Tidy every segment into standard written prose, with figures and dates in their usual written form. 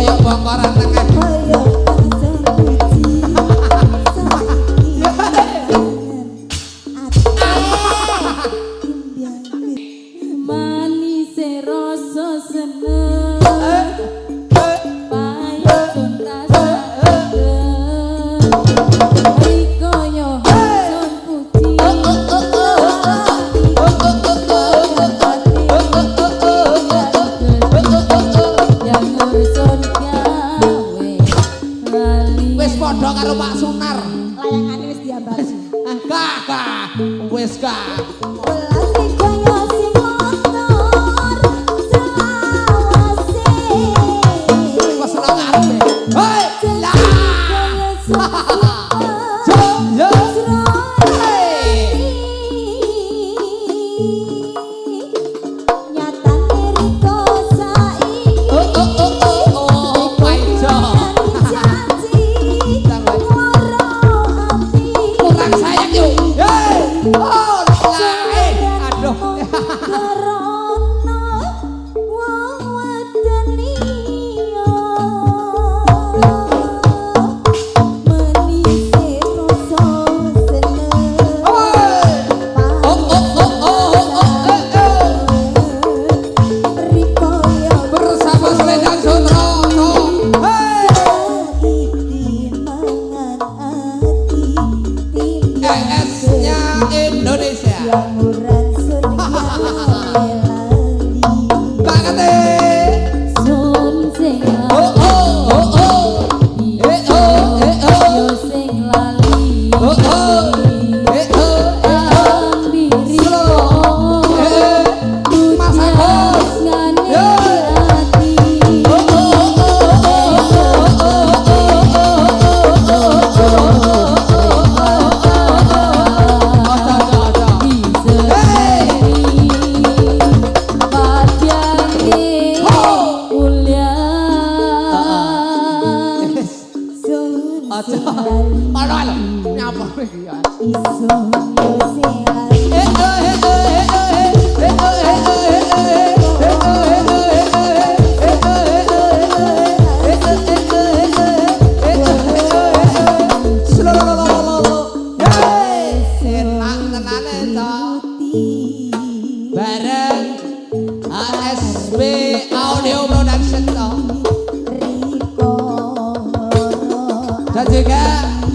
koyo bongkoran tengah. Padha karo Pak Sunar. Layangane wis diambasi. Kak, wis Kak.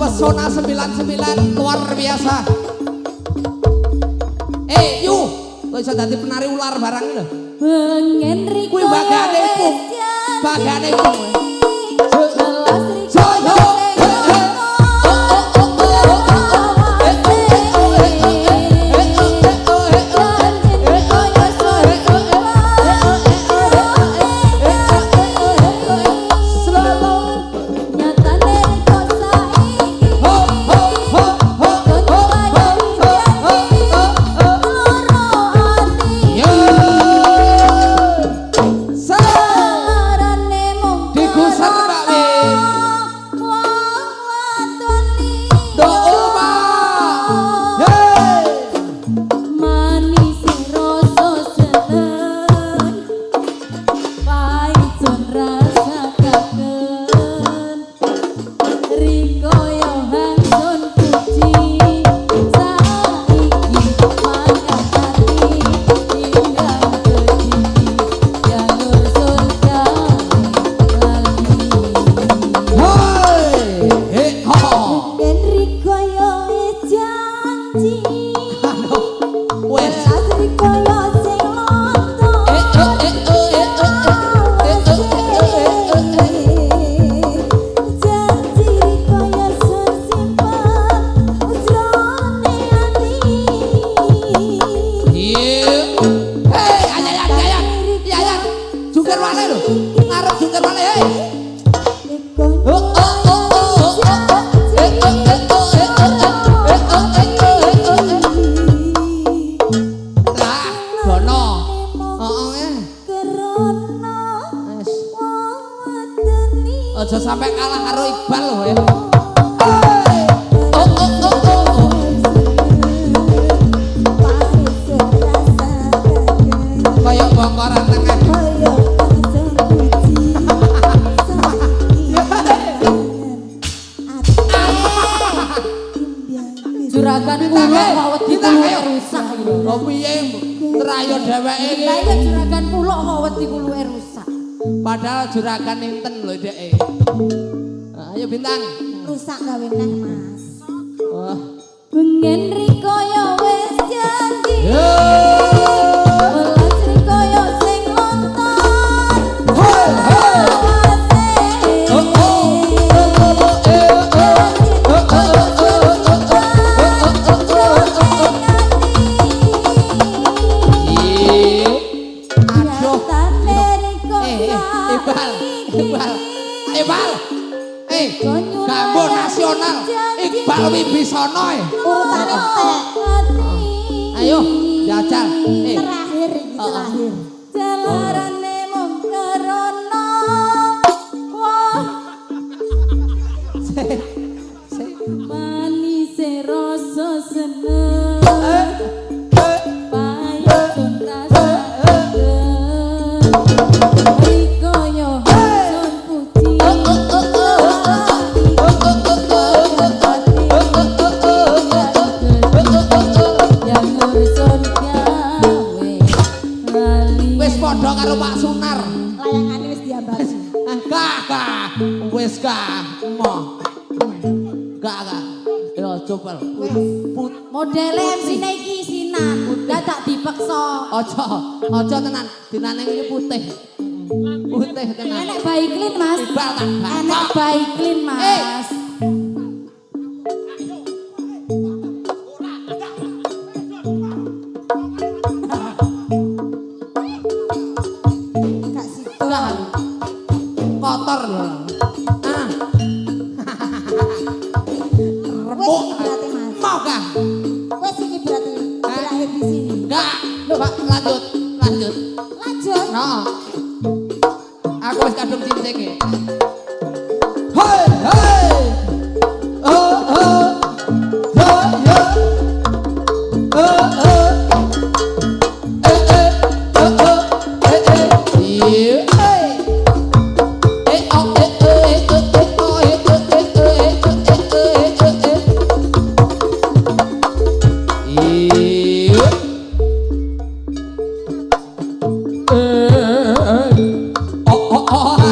Pesona 99 luar biasa. Yu, kok iso dadi penari ular barang lho. Bengen Riko. Kuwi bagane iku. Bagane iku. Aja sampai kalah karo Iqbal lho ya. Kayak bongkoran tengah. Oh piye terayo dheweke iki. Lah iya juragan kula kok wedi kuluke rusak. Padahal juragan inten lho dheke. Ayo bintang. Rusak gawe neh, Mas. Wah. Bengen rikaya wis janji. Yo. Welas rikaya sing lontar. Hoi hoi. Oh oh. Iqbal. Gambo nasional Iqbal Wibisono. Urutane tek. Ayo jajal. Terakhir iki terakhir. Jalarane mung karana wah manise rasa seneng. Payung rasa rikaya sun puji. Wis padha karo Pak Sunar. Layangane wis diambasi. Kak. Wis kak. Mo. Kak. Yo coba. Modele MC-ne iki sinan, dadak dipeksa. Aja tenan. Dinane iki putih. Putih tenan. Enek Baiklin, Mas. Iqbal tak Enek Baiklin, Mas. Gak situ. Kotor lho. Wes iki berarti, Mas. Mau kah? Wes iki berarti berakhir di sini. Enggak. Pak lanjut. Lanjut. No. Aku wis kadung cincenge. Hei, hei. Oh, oh. Yo, yo. Oh, oh. Oh, oh. Iya. Oh, oh, oh.